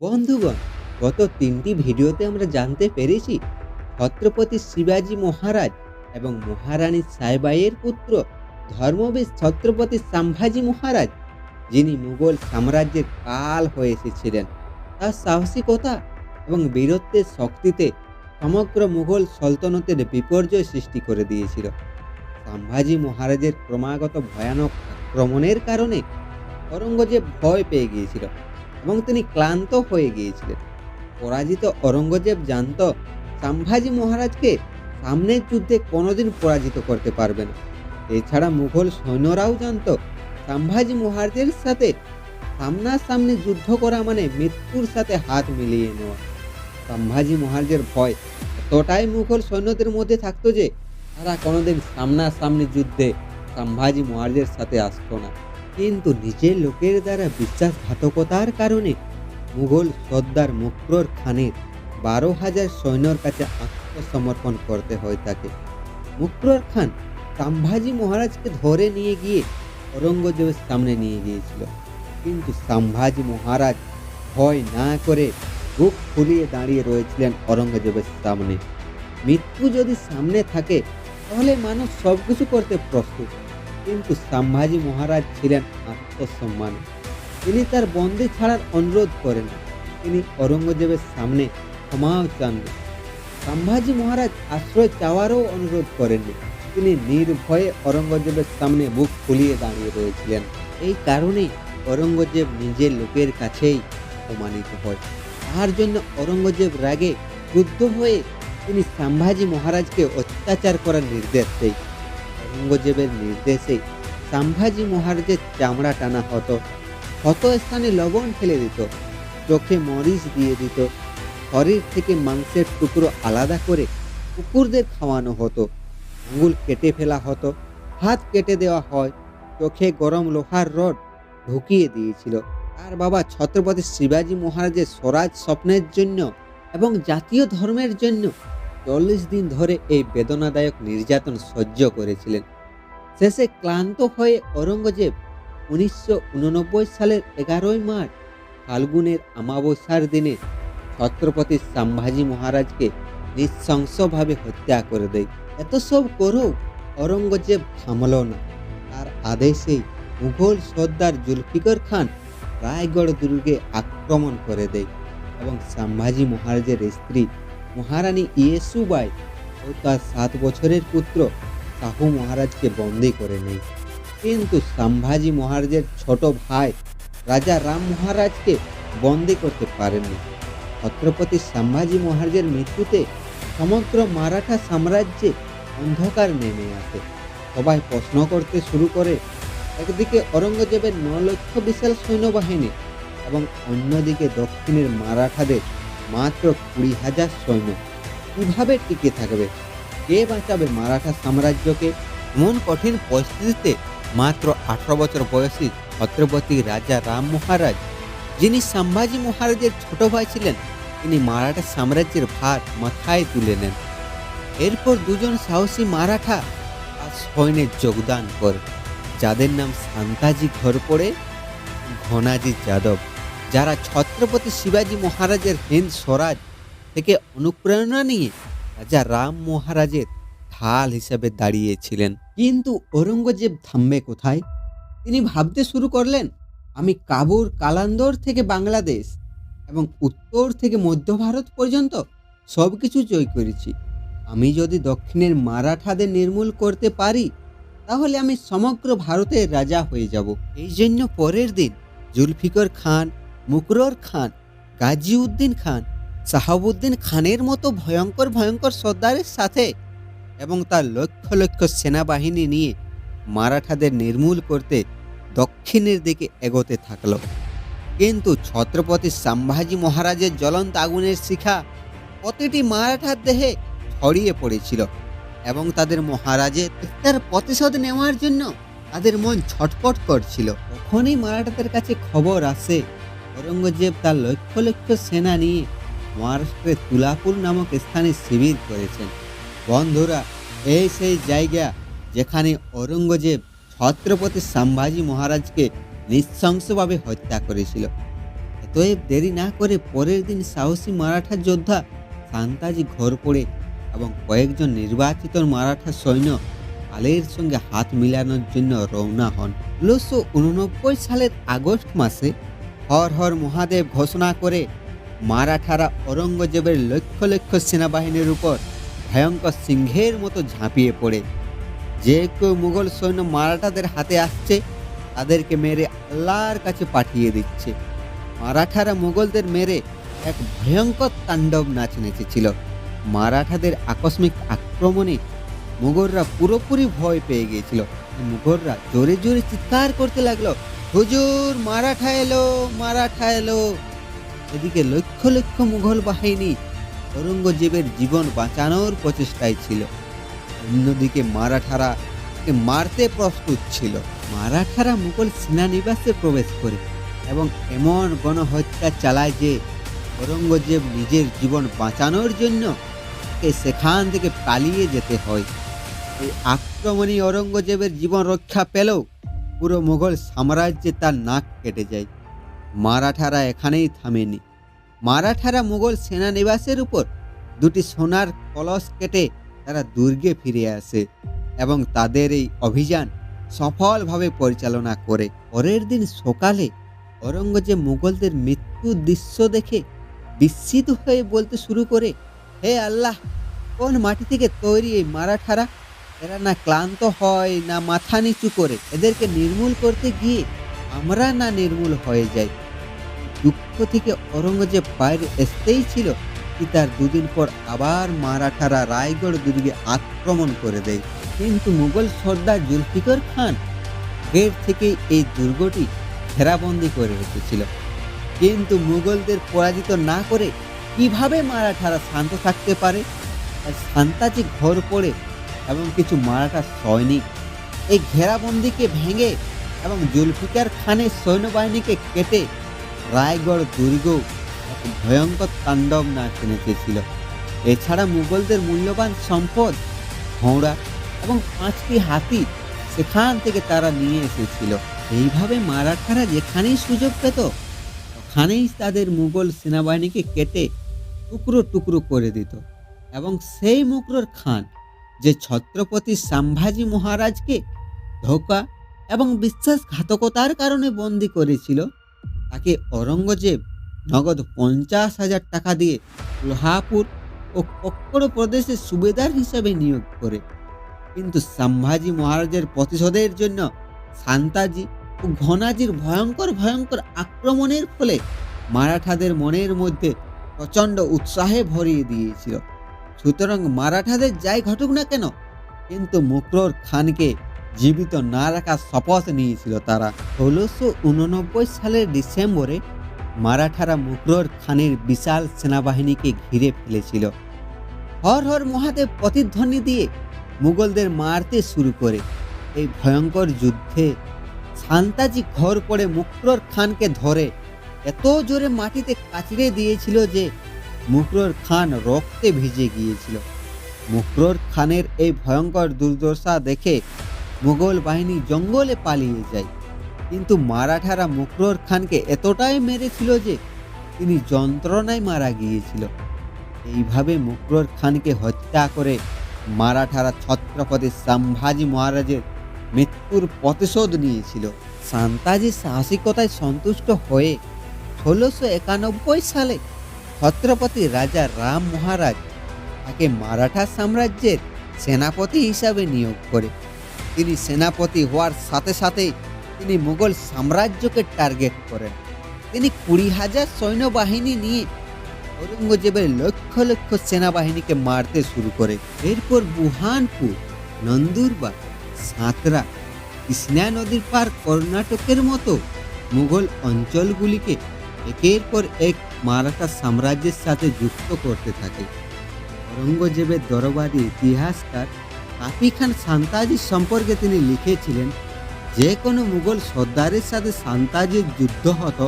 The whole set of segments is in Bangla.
বন্ধুগণ, গত ৩টি ভিডিওতে আমরা জানতে পেরেছি ছত্রপতি শিবাজী মহারাজ এবং মহারানী সাইবাইয়ের পুত্র ধর্মবীর ছত্রপতি সম্ভাজি মহারাজ, যিনি মুঘল সাম্রাজ্যের কাল হয়ে এসেছিলেন, তার সাহসিকতা এবং বীরত্বের শক্তিতে সমগ্র মুঘল সল্তনতের বিপর্যয় সৃষ্টি করে দিয়েছিল। সম্ভাজি মহারাজের ক্রমাগত ভয়ানক আক্রমণের কারণে অরঙ্গজেব ভয় পেয়ে গিয়েছিল এবং তিনি ক্লান্ত হয়ে গিয়েছিলেন। পরাজিত অরঙ্গজেব জানত সম্ভাজি মহারাজকে সামনের যুদ্ধে কোনোদিন পরাজিত করতে পারবে না। এছাড়া মুঘল সৈন্যরাও জানত সম্ভাজি মহারাজের সাথে সামনাসামনি যুদ্ধ করা মানে মৃত্যুর সাথে হাত মিলিয়ে নেওয়া। সম্ভাজি মহারাজের ভয় এতটাই মুঘল সৈন্যদের মধ্যে থাকতো যে তারা কোনোদিন সামনাসামনি যুদ্ধে সম্ভাজি মহারাজের সাথে আসতো না। কিন্তু নিজের লোকের দ্বারা বিশ্বাসঘাতকতার কারণে মুঘল সর্দার মুকরর খানের ১২,০০০ সৈন্যর কাছে আত্মসমর্পণ করতে হয় তাকে। মুকরর খান সম্ভাজি মহারাজকে ধরে নিয়ে গিয়ে অরঙ্গজেবের সামনে নিয়ে গিয়েছিল, কিন্তু সম্ভাজি মহারাজ ভয় না করে বুক ফুলিয়ে দাঁড়িয়ে রয়েছিলেন অরঙ্গজেবের সামনে। মৃত্যু যদি সামনে থাকে তাহলে মানুষ সবকিছু করতে প্রস্তুত, কিন্তু সম্ভাজি মহারাজ ছিলেন আত্মসম্মানে। তিনি তার বন্দী ছাড়ার অনুরোধ করেন, তিনি অরঙ্গজেবের সামনে ক্ষমাও চাননি। সম্ভাজি মহারাজ আশ্রয় চাওয়ারও অনুরোধ করেননি, তিনি নির্ভয়ে অরঙ্গজেবের সামনে বুক ফুলিয়ে দাঁড়িয়ে রয়েছিলেন। এই কারণেই অরঙ্গজেব নিজের লোকের কাছেই অপমানিত হয়। তার জন্য অরঙ্গজেব রাগে ক্রুদ্ধ হয়ে তিনি সম্ভাজি মহারাজকে অত্যাচার করার নির্দেশ দেয়। অরঙ্গজেবের নির্দেশে সম্ভাজি মহারাজের চামড়া টানা হতো, ক্ষত স্থানে লবণ ফেলে দিত, চোখে মরিচ দিয়ে দিত, শরীর থেকে মাংসের টুকরো আলাদা করে কুকুরদের খাওয়ানো হতো, আঙুল কেটে ফেলা হতো, হাত কেটে দেওয়া হয়, চোখে গরম লোহার রড ঢুকিয়ে দিয়েছিল। তার বাবা ছত্রপতি শিবাজী মহারাজের স্বরাজ স্বপ্নের জন্য এবং জাতীয় ধর্মের জন্য ৪০ দিন ধরে এই বেদনাদায়ক নির্যাতন সহ্য করেছিলেন। শেষে ক্লান্ত হয়ে অরঙ্গজেব ১৯৮৯ সালের ১১ই মার্চ ফাল্গুনের অমাবস্যার দিনে ছত্রপতি সম্ভাজি মহারাজকে নৃশংসভাবে হত্যা করে দেয়। এত সব করেও অরঙ্গজেব থামল না। তার আদেশেই মুঘল সর্দার জুলফিকার খান রায়গড় দুর্গে আক্রমণ করে দেয় এবং সম্ভাজি মহারাজের স্ত্রী মহারানী ইয়েসুবাই ও তার ৭ বছরের পুত্র শাহু মহারাজকে বন্দী করে নেয়। কিন্তু সম্ভাজি মহারাজের ছোট ভাই রাজা রাম মহারাজকে বন্দী করতে পারেননি। ছত্রপতি সম্ভাজি মহারাজের মৃত্যুতে সমগ্র মারাঠা সাম্রাজ্যে অন্ধকার নেমে আসে। সবাই প্রশ্ন করতে শুরু করে, একদিকে অরঙ্গজেবের ৯ লক্ষ বিশাল সৈন্যবাহিনী এবং অন্যদিকে দক্ষিণের মারাঠাদের মাত্র ২০,০০০ সৈন্য, কিভাবে টিকে থাকবে? কে বাঁচাবে মারাঠা সাম্রাজ্যকে? এমন কঠিন পরিস্থিতিতে মাত্র ১৮ বছর বয়সী ছত্রপতি রাজা রাম মহারাজ, যিনি সম্ভাজি মহারাজের ছোট ভাই ছিলেন, তিনি মারাঠা সাম্রাজ্যের ভার মাথায় তুলে নেন। এরপর দুজন সাহসী মারাঠা আর সৈন্যে যোগদান করে, যাদের নাম শান্তাজি ঘোরপড়ে, ঘনাজি যাদব, যারা ছত্রপতি শিবাজী মহারাজের হিন্দ স্বরাজ থেকে অনুপ্রেরণা নিয়ে রাজা রাম মহারাজের ঢাল হিসেবে দাঁড়িয়েছিলেন। কিন্তু অরঙ্গজেব থামবে কোথায়? তিনি ভাবতে শুরু করলেন, আমি কাবুল কালান্দর থেকে বাংলাদেশ এবং উত্তর থেকে মধ্য ভারত পর্যন্ত সবকিছু জয় করেছি। আমি যদি দক্ষিণের মারাঠাদের নির্মূল করতে পারি তাহলে আমি সমগ্র ভারতের রাজা হয়ে যাব। এই জন্য পরের দিন জুলফিকার খান, মুকরর খান, গাজীউদ্দিন খান, শাহাবুদ্দিন খানের মতো ভয়ঙ্কর ভয়ঙ্কর সর্দারের সাথে এবং তার লক্ষ লক্ষ সেনাবাহিনী নিয়ে মারাঠাদের নির্মূল করতে দক্ষিণের দিকে এগোতে থাকলো। কিন্তু ছত্রপতি সম্ভাজি মহারাজের জ্বলন্ত আগুনের শিখা প্রতিটি মারাঠার দেহে ছড়িয়ে পড়েছিল এবং তাদের মহারাজের তার প্রতিশোধ নেওয়ার জন্য তাদের মন ছটফট করছিল। তখনই মারাঠাদের কাছে খবর আসে অরঙ্গজেব তার লক্ষ লক্ষ সেনা নিয়ে মহারাষ্ট্রের তুলাপুর নামক স্থানে শিবির করেছেন। বন্ধুরা, এই সেই জায়গা যেখানে অতএব দেরি না করে পরের দিন সাহসী মারাঠা যোদ্ধা শান্তাজি ঘোরপড়ে এবং কয়েকজন নির্বাচিত মারাঠা সৈন্য পালের সঙ্গে হাত মিলানোর জন্য রওনা হন। ১৬৮৯ সালের আগস্ট মাসে হর হর মহাদেব ঘোষণা করে মারাঠারা ঔরঙ্গজেবের লক্ষ লক্ষ সেনাবাহিনীর উপর ভয়ঙ্কর সিংহের মতো ঝাঁপিয়ে পড়ে। যে কেউ মুঘল সৈন্য মারাঠাদের হাতে আসছে তাদেরকে মেরে আল্লাহর কাছে পাঠিয়ে দিচ্ছে। মারাঠারা মুঘলদের মেরে এক ভয়ঙ্কর তাণ্ডব নাচ নেচেছিল। মারাঠাদের আকস্মিক আক্রমণে মুঘলরা পুরোপুরি ভয় পেয়ে গিয়েছিল। মুঘলরা জোরে জোরে চিৎকার করতে লাগলো, হুজুর মারাঠা এলো, মারাঠা এলো। এদিকে লক্ষ লক্ষ মুঘল বাহিনী ঔরঙ্গজেবের জীবন বাঁচানোর প্রচেষ্টায় ছিল। অন্যদিকে মারাঠারা তাকে মারতে প্রস্তুত ছিল। মারাঠারা মুঘল সেনানিবাসে প্রবেশ করে এবং এমন গণহত্যা চালায় যে ঔরঙ্গজেব নিজের জীবন বাঁচানোর জন্য তাকে সেখান থেকে পালিয়ে যেতে হয়। এই আক্রমণে ঔরঙ্গজেবের জীবন রক্ষা পেলেও পুরো মুঘল সাম্রাজ্যে তার নাক কেটে যায়। মারাঠারা এখানেই থামেনি। মারাঠারা মুঘল সেনানিবাসের উপর দুটি সোনার কলস কেটে তারা দুর্গে ফিরে আসে এবং তাদের এই অভিযান সফলভাবে পরিচালনা করে। পরের দিন সকালে ঔরঙ্গজেব মুঘলদের মৃত্যুর দৃশ্য দেখে বিস্মিত হয়ে বলতে শুরু করে, হে আল্লাহ, কোন মাটি থেকে তৈরি এই মারাঠারা? এরা না ক্লান্ত হয় না মাথা নিচু করে। এদেরকে নির্মূল করতে গিয়ে আমরা না নির্মূল হয়ে যাই। দুঃখ থেকে ঔরঙ্গজেব বাইরে আসতেই ছিল কি তার দুদিন পর আবার মারাঠারা রায়গড় দুর্গে আক্রমণ করে দেয়। কিন্তু মুঘল সর্দার জুলফিকার খান আগের থেকেই এই দুর্গটি ঘেরাবন্দি করে রেখেছিল। কিন্তু মুঘলদের পরাজিত না করে কিভাবে মারাঠারা শান্ত থাকতে পারে? শান্তাজি ঘর পড়ে এবং কিছু মারাঠা সৈনিক এই ঘেরাবন্দিকে ভেঙে এবং জুলফিকার খানের সৈন্যবাহিনীকে কেটে রায়গড় দুর্গ এক ভয়ঙ্কর তাণ্ডব নাচ নেচেছিল। এছাড়া মুঘলদের মূল্যবান সম্পদ ঘোড়া এবং 5টি হাতি সেখান থেকে তারা নিয়ে এসেছিল। এইভাবে মারাঠারা যেখানেই সুযোগ পেত ওখানেই তাদের মুঘল সেনাবাহিনীকে কেটে টুকরো টুকরো করে দিত এবং সেই মুকরর খান যে ছত্রপতি সম্ভাজি মহারাজকে ধোঁকা এবং বিশ্বাসঘাতকতার কারণে বন্দী করেছিল তাকে ঔরঙ্গজেব নগদ 50,000 টাকা দিয়ে কোলহাপুর ও কক্কড় প্রদেশের সুবেদার হিসেবে নিয়োগ করে। কিন্তু সম্ভাজি মহারাজের প্রতিশোধের জন্য শান্তাজি ও ঘনাজির ভয়ঙ্কর ভয়ঙ্কর আক্রমণের ফলে মারাঠাদের মনের মধ্যে প্রচণ্ড উৎসাহে ভরিয়ে দিয়েছিল। সুতরাং মারাঠাদের যাই ঘটুক না কেন, কিন্তু মুকরর খানকে জীবিত না রাখার শপথ নিয়েছিল তারা। ১৬৮৯ সালের ডিসেম্বরে মারাঠারা মুকরর খানের বিশাল সেনাবাহিনীকে ঘিরে ফেলেছিল। হর হর মহাদেব প্রতিধ্বনি দিয়ে মুঘলদের মারতে শুরু করে। এই ভয়ঙ্কর যুদ্ধে শান্তাজি ঘর পড়ে মুকরর খানকে ধরে এত জোরে মাটিতে কাচড়ে দিয়েছিল যে মুকরর খান রক্তে ভিজে গিয়েছিল। মুকরর খানের এই ভয়ঙ্কর দুর্দশা দেখে মুঘল বাহিনী জঙ্গলে পালিয়ে যায়। কিন্তু মারাঠারা মুকরর খানকে এতটাই মেরেছিল যে তিনি যন্ত্রণায় মারা গিয়েছিল। এইভাবে মুকরর খানকে হত্যা করে মারাঠারা ছত্রপতি সম্ভাজি মহারাজের মৃত্যুর প্রতিশোধ নিয়েছিল। শান্তাজির সাহসিকতায় সন্তুষ্ট হয়ে ১৬৯১ সালে ছত্রপতি রাজা রাম মহারাজ তাকে মারাঠা সাম্রাজ্যের সেনাপতি হিসাবে নিয়োগ করে। তিনি সেনাপতি হওয়ার সাথে সাথে তিনি মুঘল সাম্রাজ্যকে টার্গেট করেন। তিনি ২০,০০০ সৈন্যবাহিনী নিয়ে ঔরঙ্গজেবের লক্ষ লক্ষ সেনাবাহিনীকে মারতে শুরু করে। এরপর বুরহানপুর, নন্দুরবার, সাঁতরা, কৃষ্ণা নদীর পার কর্ণাটকের মতো মুঘল অঞ্চলগুলিকে একের পর এক মারাঠা সাম্রাজ্যের সাথে যুক্ত করতে থাকে। ঔরঙ্গজেবের দরবারি ইতিহাসকার কাফি খান শান্তাজির সম্পর্কে তিনি লিখেছিলেন, যে কোনো মুঘল সর্দারের সাথে শান্তাজির যুদ্ধ হতো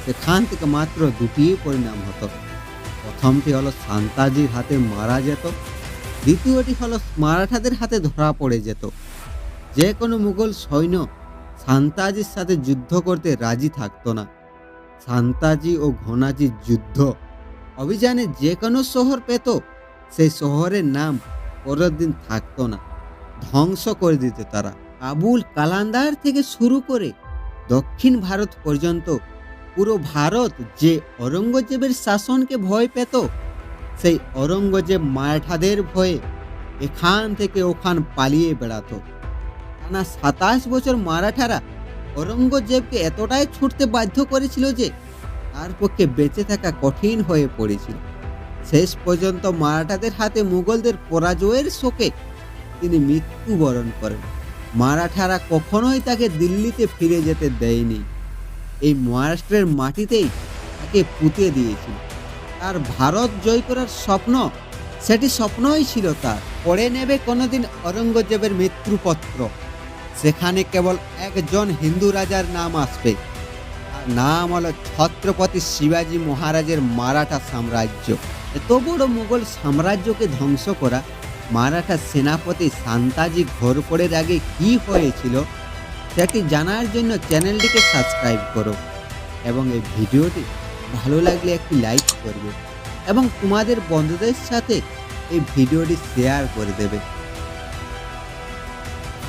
সেখান থেকে মাত্র দুটি পরিণাম হতো। প্রথমটি হলো শান্তাজির হাতে মারা যেত, দ্বিতীয়টি হলো মারাঠাদের হাতে ধরা পড়ে যেত। যে কোনো মুঘল সৈন্য শান্তাজির সাথে যুদ্ধ করতে রাজি থাকতো না। শান্তাজি ও ঘনাজির যুদ্ধ অভিযানে যে কোনো শহর পেত, সেই শহরের নাম পরের দিন থাকতো না, ধ্বংস করে দিত তারা। কাবুল কালান্দার থেকে শুরু করে দক্ষিণ ভারত পর্যন্ত পুরো ভারত যে ঔরঙ্গজেবের শাসনকে ভয় পেত, সেই ঔরঙ্গজেব মারাঠাদের ভয়ে এখান থেকে ওখান পালিয়ে বেড়াতো। টানা ২৭ বছর মারাঠারা ঔরঙ্গজেবকে এতটাই ছুটতে বাধ্য করেছিল যে তার পক্ষে বেঁচে থাকা কঠিন হয়ে পড়েছিল। শেষ পর্যন্ত মারাঠাদের হাতে মুঘলদের পরাজয়ের শোকে তিনি মৃত্যুবরণ করেন। মারাঠারা কখনোই তাকে দিল্লিতে ফিরে যেতে দেয়নি। এই মহারাষ্ট্রের মাটিতেই তাকে পুঁতে দিয়েছিল। তার ভারত জয় করার স্বপ্ন, সেটি স্বপ্নই ছিল তার। পড়ে নেবে কোনোদিন ঔরঙ্গজেবের মৃত্যুপত্র, সেখানে কেবল একজন হিন্দু রাজার নাম আসবে, তার নাম হলো ছত্রপতি শিবাজী মহারাজের মারাঠা সাম্রাজ্য। এত বড় মুঘল সাম্রাজ্যকে ধ্বংস করা মারাঠা সেনাপতি শান্তাজি ঘোরপড়ের আগে কি হয়েছিল, সেটি জানার জন্য চ্যানেলটিকে সাবস্ক্রাইব করো এবং এই ভিডিওটি ভালো লাগলে একটি লাইক করবে এবং তোমাদের বন্ধুদের সাথে এই ভিডিওটি শেয়ার করে দেবে।